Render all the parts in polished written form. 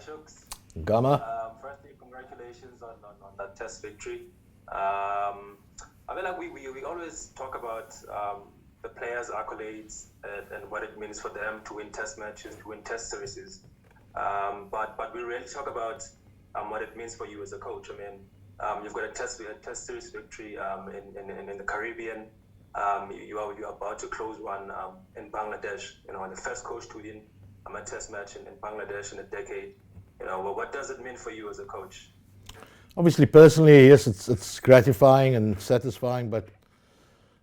Shuks. Gamma. Firstly, congratulations on that test victory. I feel like we always talk about the players' accolades and what it means for them to win test matches, to win test series. But we rarely talk about what it means for you as a coach. I mean, you've got a test series victory in the Caribbean. You are about to close one in Bangladesh. You know, and the first coach to win a test match in Bangladesh in a decade. You know, what does it mean for you as a coach? Obviously, personally, yes, it's gratifying and satisfying, but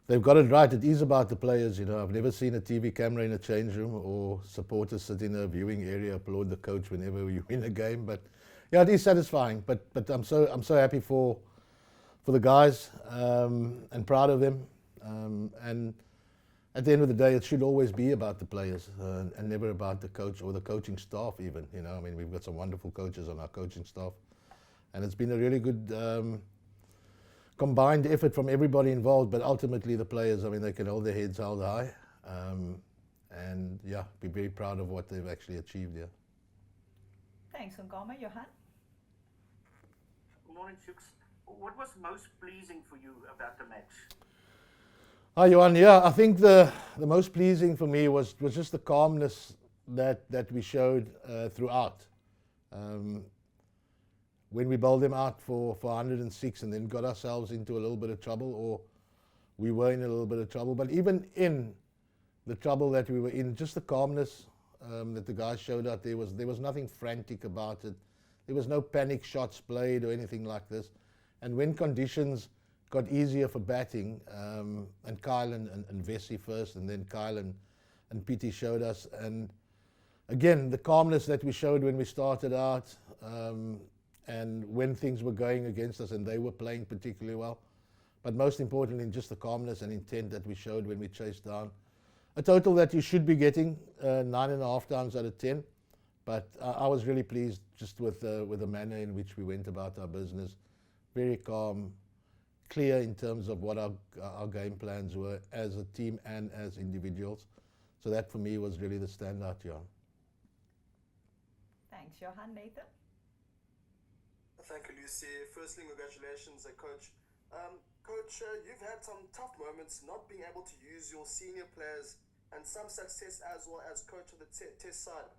they've got it right. It is about the players, you know. I've never seen a TV camera in a change room or supporters sit in a viewing area applaud the coach whenever we win a game. But yeah, it is satisfying. But I'm so happy for the guys and proud of them. And at the end of the day, it should always be about the players and never about the coach or the coaching staff even. You know, I mean, we've got some wonderful coaches on our coaching staff. And it's been a really good combined effort from everybody involved, but ultimately the players, I mean, they can hold their heads held high. And yeah, be very proud of what they've actually achieved here. Thanks, Ngama. Johan? Good morning, Shuks. What was most pleasing for you about the match? Hi, Johan. Yeah, I think the most pleasing for me was just the calmness that we showed throughout. When we bowled them out for 106 and then got ourselves into a little bit of trouble, or we were in a little bit of trouble, but even in the trouble that we were in, just the calmness that the guys showed out, there was nothing frantic about it. There was no panic shots played or anything like this. And when conditions got easier for batting, and Kyle and Vesey first, and then Kyle and Pietie showed us, and again, the calmness that we showed when we started out, and when things were going against us and they were playing particularly well. But most importantly, just the calmness and intent that we showed when we chased down a total that you should be getting 9.5 times out of 10. But I was really pleased just with the manner in which we went about our business. Very calm, clear in terms of what our game plans were as a team and as individuals. So that for me was really the standout, Johan. Thanks, Johan. Nathan? Thank you, Lucy. Firstly, congratulations, Coach. Coach, you've had some tough moments not being able to use your senior players and some success as well as coach of the test side.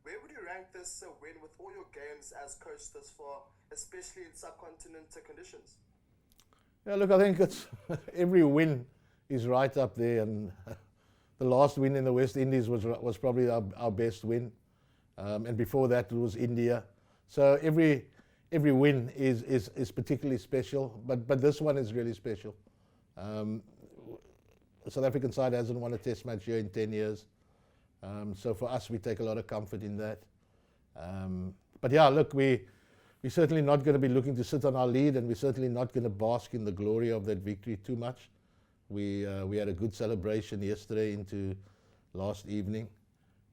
Where would you rank this win with all your games as coach thus far, especially in subcontinent conditions? Yeah, look, I think it's every win is right up there, and the last win in the West Indies was probably our best win, and before that it was India. So every win is particularly special, but this one is really special. The South African side hasn't won a test match here in 10 years. So for us, we take a lot of comfort in that. But yeah, look, we're certainly not going to be looking to sit on our lead, and we're certainly not going to bask in the glory of that victory too much. We had a good celebration yesterday into last evening,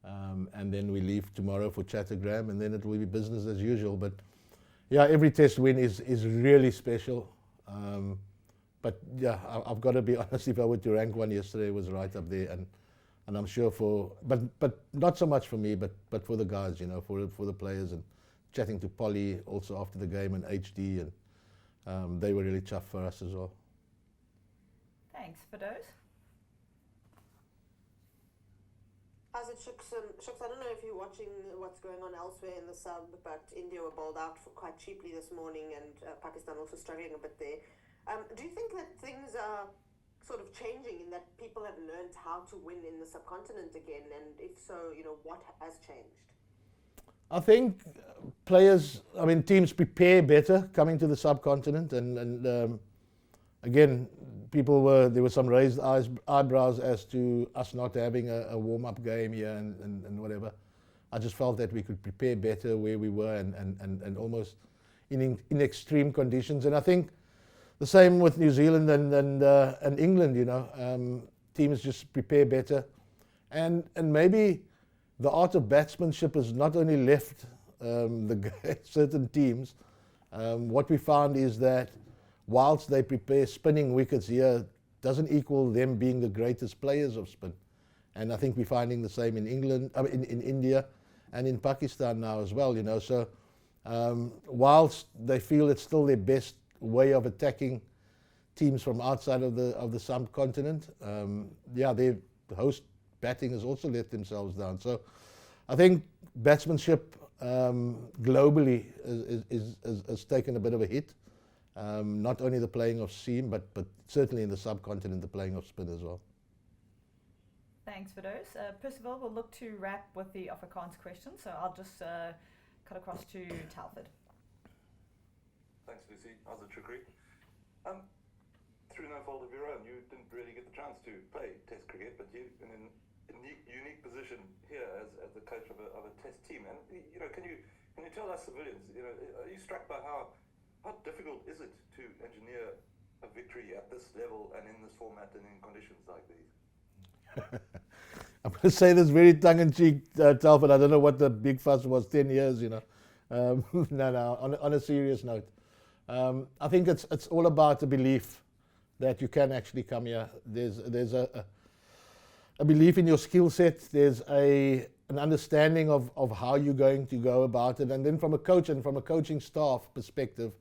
and then we leave tomorrow for Chattergram, and then it will be business as usual. But yeah, every test win is really special. But yeah, I've got to be honest, if I were to rank one, yesterday was right up there, and I'm sure but not so much for me, but for the guys, you know, for the players, and chatting to Polly also after the game and HD, and they were really tough for us as well. Thanks for those. As it Shuks, I don't know if you're watching what's going on elsewhere in the sub, but India were bowled out quite cheaply this morning, and Pakistan also struggling a bit there. Do you think that things are sort of changing in that people have learned how to win in the subcontinent again? And if so, you know, what has changed? I think players, I mean, teams prepare better coming to the subcontinent, and again, there were some raised eyebrows as to us not having a warm-up game here and whatever. I just felt that we could prepare better where we were and almost in extreme conditions. And I think the same with New Zealand and England, you know. Teams just prepare better. And maybe the art of batsmanship has not only left certain teams. What we found is that whilst they prepare spinning wickets here, doesn't equal them being the greatest players of spin. And I think we're finding the same in England, in India, and in Pakistan now as well, So whilst they feel it's still their best way of attacking teams from outside of the subcontinent, their host batting has also let themselves down. So I think batsmanship globally has taken a bit of a hit. Not only the playing of seam, but certainly in the subcontinent, the playing of spin as well. Thanks for those. Percival, we'll look to wrap with the Afrikaans question, so I'll just cut across to Telford. Thanks, Lucy. How's it, Shukri? Through no fault of your own, you didn't really get the chance to play Test cricket, but you're in a unique position here as the coach of a Test team. And can you tell us civilians, are you struck by how difficult is it to engineer a victory at this level and in this format and in conditions like these? I'm going to say this very tongue-in-cheek, Telford. I don't know what the big fuss was 10 years, No, on a serious note. I think it's all about the belief that you can actually come here. There's a belief in your skill set. There's an understanding of how you're going to go about it. And then from a coach and from a coaching staff perspective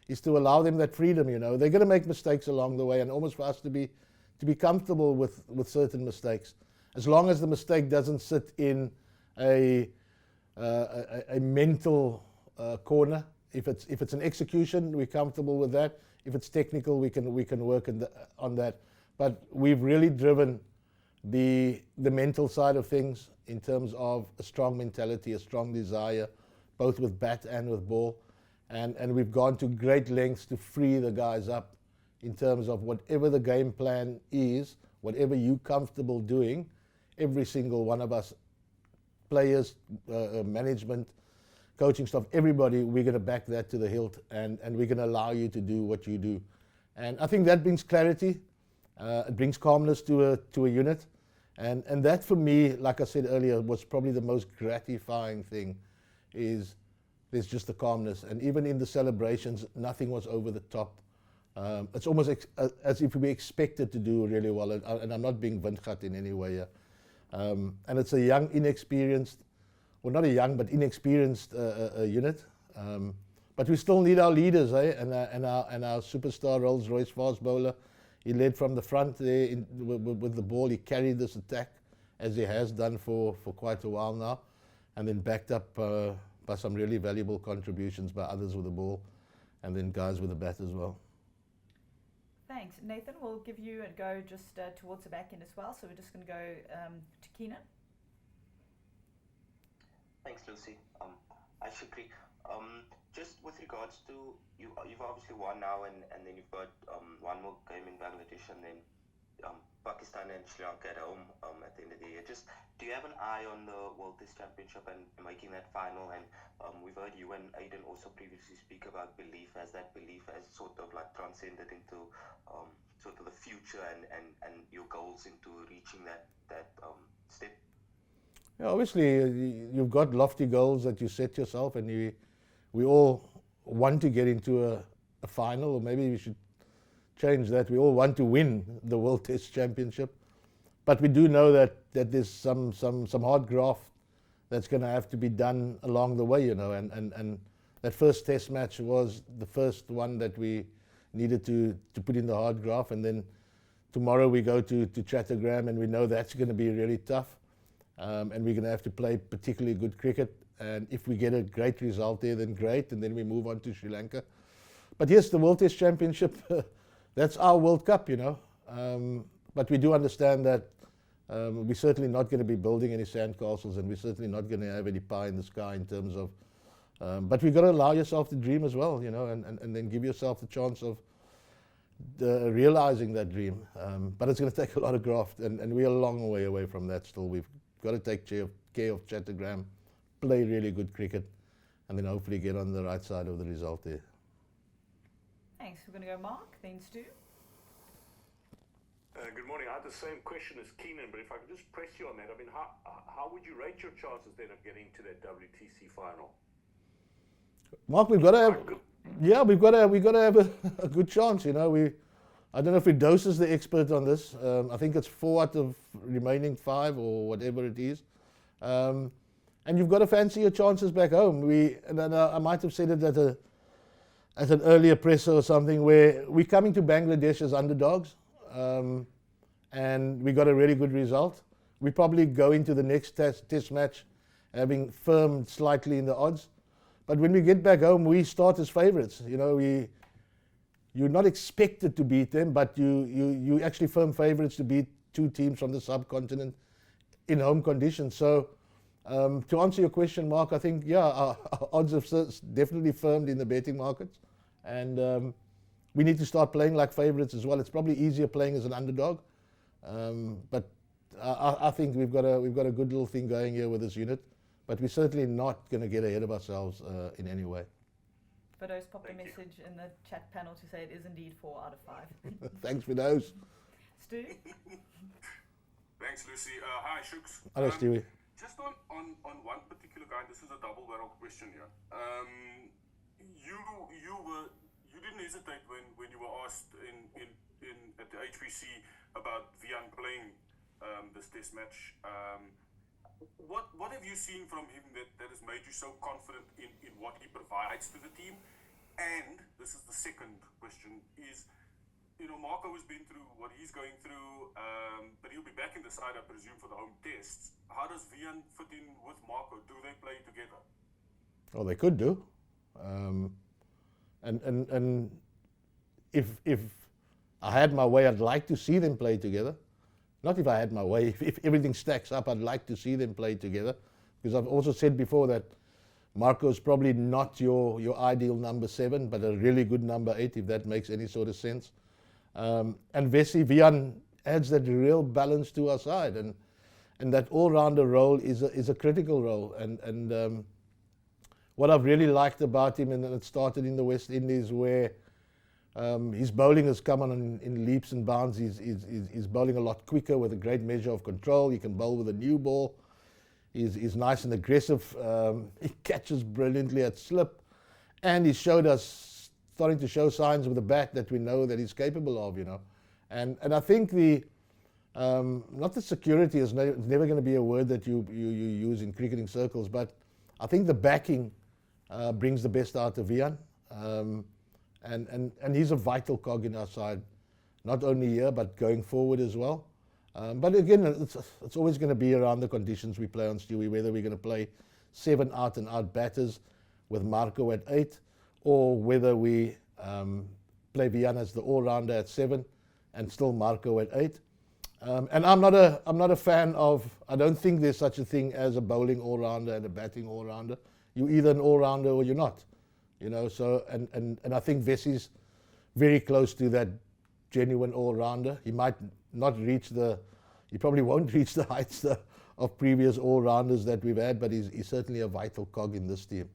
is to allow them that freedom, They're going to make mistakes along the way, and almost for us to be comfortable with certain mistakes. As long as the mistake doesn't sit in a mental corner. If it's an execution, we're comfortable with that. If it's technical, we can work on that. But we've really driven the mental side of things in terms of a strong mentality, a strong desire, both with bat and with ball. And we've gone to great lengths to free the guys up in terms of whatever the game plan is, whatever you're comfortable doing, every single one of us, players, management, coaching staff, everybody, we're going to back that to the hilt, and we're going to allow you to do what you do. And I think that brings clarity, it brings calmness to a unit, and that for me, like I said earlier, was probably the most gratifying thing, is there's just the calmness. And even in the celebrations, nothing was over the top. It's almost as if we expected to do really well, and I'm not being windgat in any way here. And it's a young, inexperienced, well, not a young, but inexperienced unit. But we still need our leaders, and our superstar Rolls-Royce fast bowler. He led from the front there with the ball. He carried this attack, as he has done for quite a while now, and then backed up by some really valuable contributions by others with the ball, and then guys with the bat as well. Thanks. Nathan, we'll give you a go just towards the back end as well, so we're just going to go to Keenan. Thanks, Lucy. Hi, Shukri. Just with regards to, you've obviously won now, and then you've got one more game in Bangladesh, and then Pakistan and Sri Lanka at home at the end of the year. Just, do you have an eye on the World Test Championship and making that final? And we've heard you and Aiden also previously speak about belief, as that belief has sort of like transcended into sort of the future and your goals into reaching that step. Yeah, obviously, you've got lofty goals that you set yourself, and we all want to get into a final, or maybe we should change that. We all want to win the World Test Championship, but we do know that there's some hard graft that's going to have to be done along the way, and that first Test match was the first one that we needed to put in the hard graft, and then tomorrow we go to Chattogram, and we know that's going to be really tough. And we're going to have to play particularly good cricket, and if we get a great result there, then great, and then we move on to Sri Lanka. But yes, the World Test Championship, that's our World Cup, but we do understand that we're certainly not going to be building any sandcastles, and we're certainly not going to have any pie in the sky in terms of, but we've got to allow yourself to dream as well, and then give yourself the chance of realizing that dream. But it's going to take a lot of graft, and we're a long way away from that still. We've got to take care of Chattogram, play really good cricket, and then hopefully get on the right side of the result there. Thanks. We're going to go Mark, then Stu. Good morning. I had the same question as Keenan, but if I could just press you on that, I mean, how would you rate your chances then of getting to that WTC final? Mark, we've got to have a good chance. I don't know if Dose is the expert on this. I think it's 4 out of remaining 5 or whatever it is. and you've got to fancy your chances back home. I might have said it at an earlier presser or something, where we're coming to Bangladesh as underdogs, and we got a really good result. We probably go into the next test match having firmed slightly in the odds. But when we get back home, we start as favourites. You know, you're not expected to beat them, but you actually firm favourites to beat two teams from the subcontinent in home conditions. So to answer your question, Mark, I think, our odds have definitely firmed in the betting markets. And we need to start playing like favourites as well. It's probably easier playing as an underdog. But I think we've got a good little thing going here with this unit. But we're certainly not going to get ahead of ourselves in any way. Fido's popped a message in the chat panel to say it is indeed 4 out of 5. Thanks, Fido's. Stu? Thanks, Lucy. Hi, Shuks. Hello, Stewie. Just on one particular guy, this is a double barrel question here. You didn't hesitate when you were asked at the HPC about Vian playing this test match. What have you seen from him that has made you so confident in what he provides to the team? And this is the second question, is, Marco has been through what he's going through, but he'll be back in the side, I presume, for the home tests. How does Vian fit in with Marco? Do they play together? Oh, they could do. And if I had my way, I'd like to see them play together. Not if I had my way. If everything stacks up, I'd like to see them play together. Because I've also said before that Marco's probably not your ideal number 7, but a really good number 8, if that makes any sort of sense. And Vian adds that real balance to our side, and that all-rounder role is a critical role. And what I've really liked about him, and it started in the West Indies, where his bowling has come on in leaps and bounds. He's bowling a lot quicker with a great measure of control. He can bowl with a new ball. He's nice and aggressive. He catches brilliantly at slip, and he starting to show signs with the bat that we know that he's capable of. And I think not that security is never going to be a word that you use in cricketing circles, but I think the backing brings the best out of Vian. And he's a vital cog in our side, not only here, but going forward as well. But again, it's always going to be around the conditions we play on, Stewie, whether we're going to play 7 out-and-out batters with Marco at 8, or whether we play Vian as the all-rounder at 7 and still Marco at 8. And I'm not a fan of, I don't think there's such a thing as a bowling all-rounder and a batting all-rounder. You're either an all-rounder or you're not. So and I think Vessi's very close to that genuine all-rounder. He might not reach he probably won't reach the heights of previous all-rounders that we've had, but he's certainly a vital cog in this team.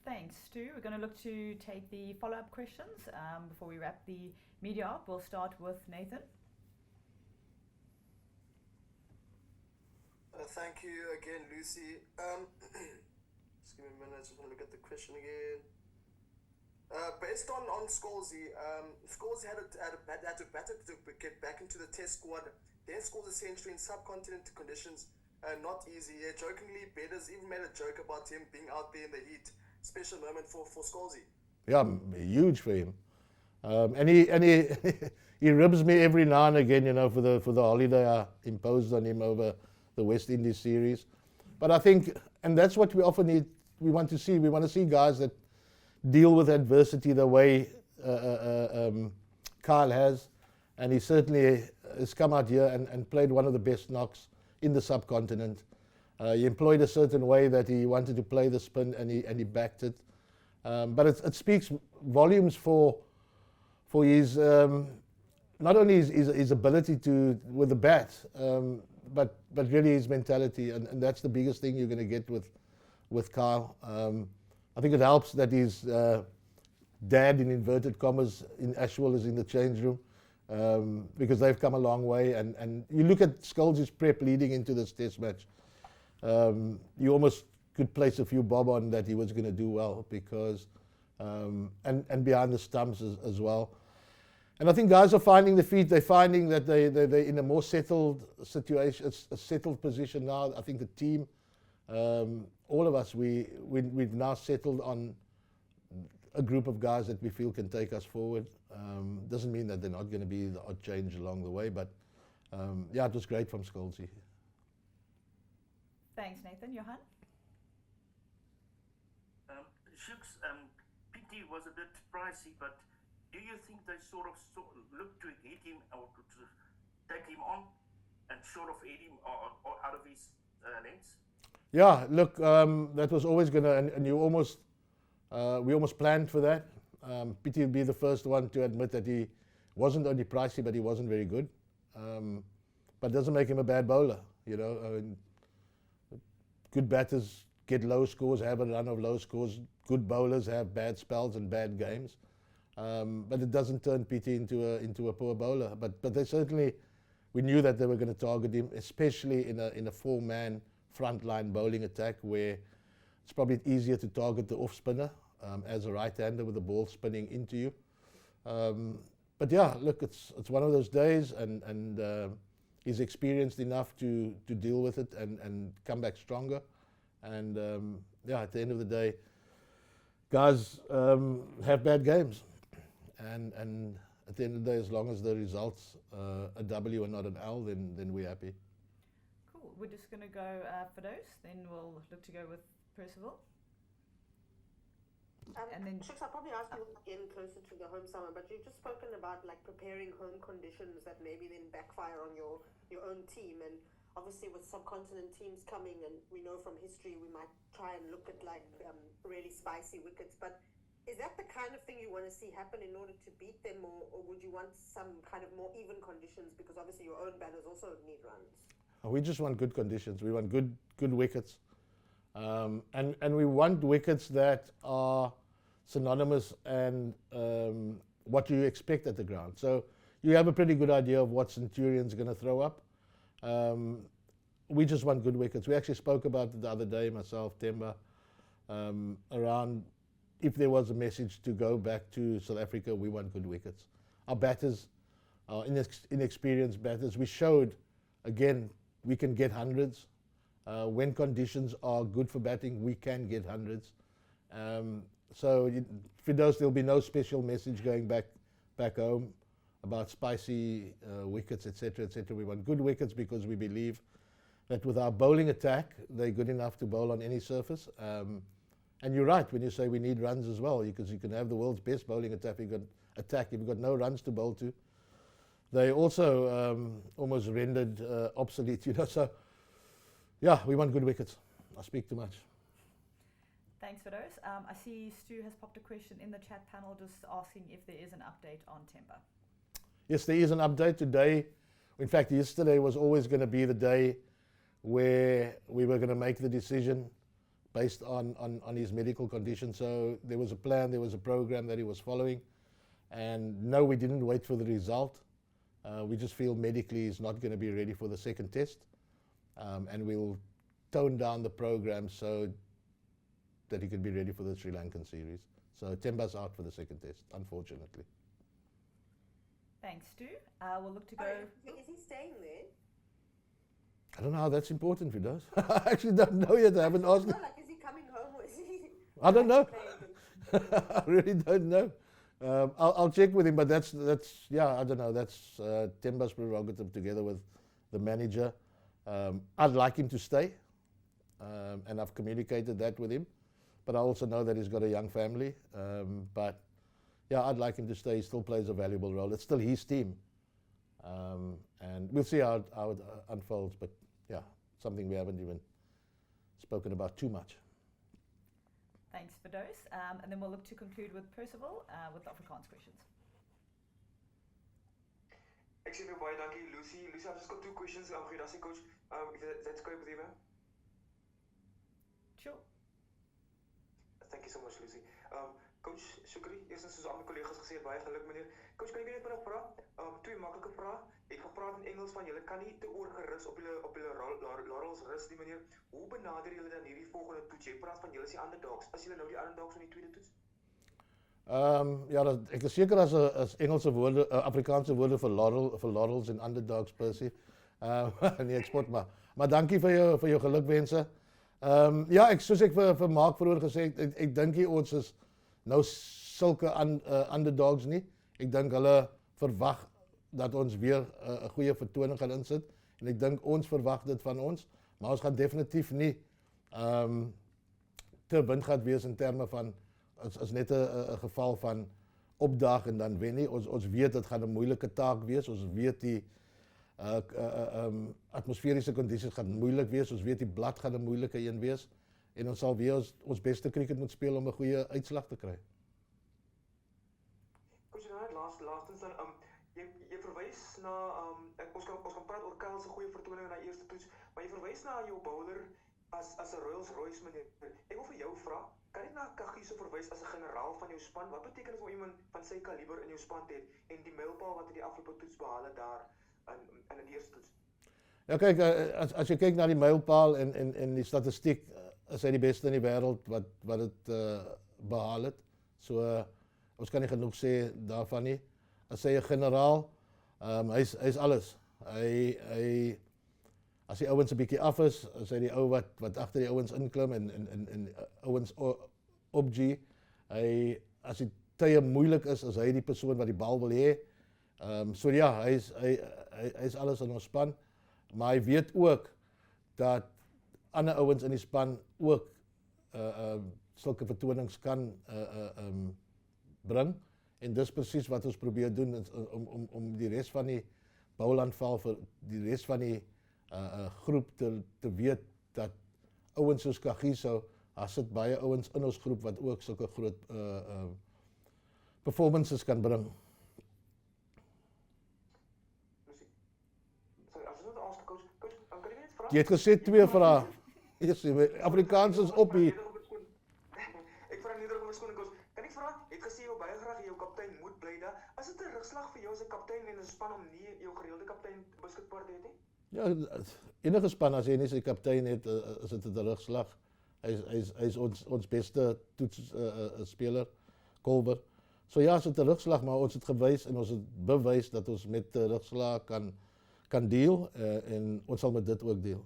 Thanks, Stu. We're going to look to take the follow-up questions before we wrap the media up. We'll start with Nathan. Thank you again, Lucy. Just give me a minute, I just want to look at the question again. Based on Scholesy, Scholesy had to batter to get back into the test squad, then scores a century in subcontinent conditions. Not easy. Yeah, jokingly, Bedders even made a joke about him being out there in the heat. Special moment for Scholesy. Yeah, huge for him. And he ribs me every now and again, for the holiday I imposed on him over the West Indies series. But I think, and that's what we often need. We want to see. We want to see guys that deal with adversity the way Kyle has, and he certainly has come out here and played one of the best knocks in the subcontinent. He employed a certain way that he wanted to play the spin, and he backed it. But it speaks volumes for his not only his ability to with the bat, but really his mentality, and that's the biggest thing you're going to get with Kyle. I think it helps that his dad, in inverted commas, in Ashwell is in the change room, because they've come a long way. And you look at Scholes' prep leading into this test match, you almost could place a few bob on that he was going to do well, because and behind the stumps as well. And I think guys are finding the feet. They're finding that they're in a more settled situation, a settled position now. I think the team, all of us, we've now settled on a group of guys that we feel can take us forward. Doesn't mean that they're not going to be the odd change along the way, but yeah, it was great from Scholesy. Thanks, Nathan. Johan? Shuks, PT was a bit pricey, but do you think they sort of look to hit him or to take him on and sort of hit him or out of his lengths? Yeah, look, that was always going to, and you almost, we almost planned for that. PT would be the first one to admit that he wasn't only pricey, but he wasn't very good. But it doesn't make him a bad bowler, you know. I mean, good batters get low scores, have a run of low scores. Good bowlers have bad spells and bad games. But it doesn't turn PT into a poor bowler. But they certainly, we knew that they were going to target him, especially in a four-man frontline bowling attack where it's probably easier to target the off spinner as a right-hander with the ball spinning into you. But yeah, look, it's one of those days, and he's experienced enough to deal with it and come back stronger. And yeah, at the end of the day, guys have bad games. And at the end of the day, as long as the result's a W and not an L, then we're happy. Cool. We're just going to go for those. Then we'll look to go with Percival. And then Shuks, I'll probably ask you again closer to the home summer, but you've just spoken about like preparing home conditions that maybe then backfire on your own team. And obviously with subcontinent teams coming, and we know from history we might try and look at like really spicy wickets, but is that the kind of thing you want to see happen in order to beat them, or would you want some kind of more even conditions, because obviously your own batters also need runs? We just want good conditions. We want good wickets. And we want wickets that are synonymous and what you expect at the ground. So you have a pretty good idea of what Centurion's going to throw up. We just want good wickets. We actually spoke about it the other day, myself, Temba, around if there was a message to go back to South Africa, we want good wickets. Our batters, inexperienced batters, we showed, again, we can get hundreds. When conditions are good for batting, we can get hundreds. So for those, there'll be no special message going back home about spicy wickets, etc., etc. We want good wickets because we believe that with our bowling attack, they're good enough to bowl on any surface. And you're right when you say we need runs as well, because you can have the world's best bowling attack if you've got no runs to bowl to. They also almost rendered obsolete, you know. So yeah, we want good wickets. I speak too much. Thanks for those. I see Stu has popped a question in the chat panel just asking if there is an update on Temba. Yes, there is an update today. In fact, yesterday was always going to be the day where we were going to make the decision based on his medical condition. So there was a plan, there was a program that he was following. And no, we didn't wait for the result. We just feel medically he's not going to be ready for the second test. And we'll tone down the program so that he can be ready for the Sri Lankan series. So Temba's out for the second test, unfortunately. Thanks, Stu. We'll look to go. Is he staying there? I don't know how that's important for those. I actually don't know yet. I haven't asked him. Like, is he coming home or is he? I don't know. I really don't know. I'll check with him, but that's yeah, I don't know. That's Temba's prerogative together with the manager. I'd like him to stay, and I've communicated that with him. But I also know that he's got a young family. But yeah, I'd like him to stay. He still plays a valuable role. It's still his team. And we'll see how it unfolds. But yeah, something we haven't even spoken about too much. Thanks for those. And then we'll look to conclude with Percival with the Afrikaans questions. Actually, baie dankie, Lucy. Lucy, I've just got two questions. Good afternoon, coach. If that's okay with you, ma'am? Sure. Thank you so much, Lucy. Coach Shukri, eerstens soos al my collega's gesê het, baie geluk meneer. Coach, kan ek net vra? Twee maklike vrae. Ek het gepraat in Engels van julle kan nie te oorgerus op julle laurels rus nie meneer. Hoe benader julle dan hierdie volgende toets? Jy praat van julle is die underdogs. As julle nou die underdogs in die tweede toets? Ja, ek is seker as Engelse woorde, Afrikaanse woorde vir laurels en underdogs per se. Nee, ek spot maar dankie vir jou gelukwense. Ja, soos ek vir Mark vroeër gesê het, ek dink nie ons is nou sulke underdogs nie. Ek dink hulle verwag dat ons weer 'n goeie vertoning gaan insit en ek dink ons verwag dit van ons, maar ons gaan definitief nie te wind gaat wees in terme van is net 'n geval van opdaag en dan wen nie. Ons weet dit gaan 'n moeilike taak wees. Ons weet die atmosferiese kondisies gaan moeilik wees. Ons weet die blad gaan 'n moeilike een wees en ons sal weer ons beste cricket moet speel om 'n goeie uitslag te kry. Coach, laastens dan jy verwys na ons kan praat oor Kyle se goeie vertoning in daai eerste toets, maar jy verwys na jou bowler as 'n Rolls-Royce meneer. Ek wil vir jou vra, kan jy na Kagiso verwys as 'n generaal van jou span? Wat beteken dit vir iemand van sy kaliber in jou span te hê en die mylpaal wat hy die afgelope toets behaal het daar in die eerste toets? Ja, kyk, as jy kyk na die mylpaal en die statistiek, is hy die beste in die wêreld wat dit behaal het. So ons kan nie genoeg sê daarvan nie. As hy 'n generaal, hy's alles. As die ouens 'n bietjie af is hy die ou wat agter die ouens inklim en ouens opg. As die tye moeilik is hy die persoon wat die bal wil hê. So ja, hy's alles in ons span, maar hy weet ook dat ander ouens in die span ook sulke vertonings kan bring en dis presies wat ons probeer doen om die res van die bouaanval vir die res van die groep te weet dat ouens soos Kagiso, daar sit baie ouens in ons groep wat ook sulke groot performances kan bring. Jy het gesê 2 vrae. Afrikaans is op hier. Ek vra nie om verskoning coach. Kan ek vra, jy het gesê jy baie graag jou kaptein moet bly daar. Is dit 'n rugslag vir jou as 'n kaptein en 'n span om nie jou gereelde kaptein beskikbaar te hê nie? Ja, enige span as jy nie sy kaptein het, is dit 'n rugslag. Hy's ons beste speler, Kolber. So ja, is dit 'n rugslag, maar ons het gewys en ons het bewys dat ons met rugslag kan deel en ons sal met dit ook deel.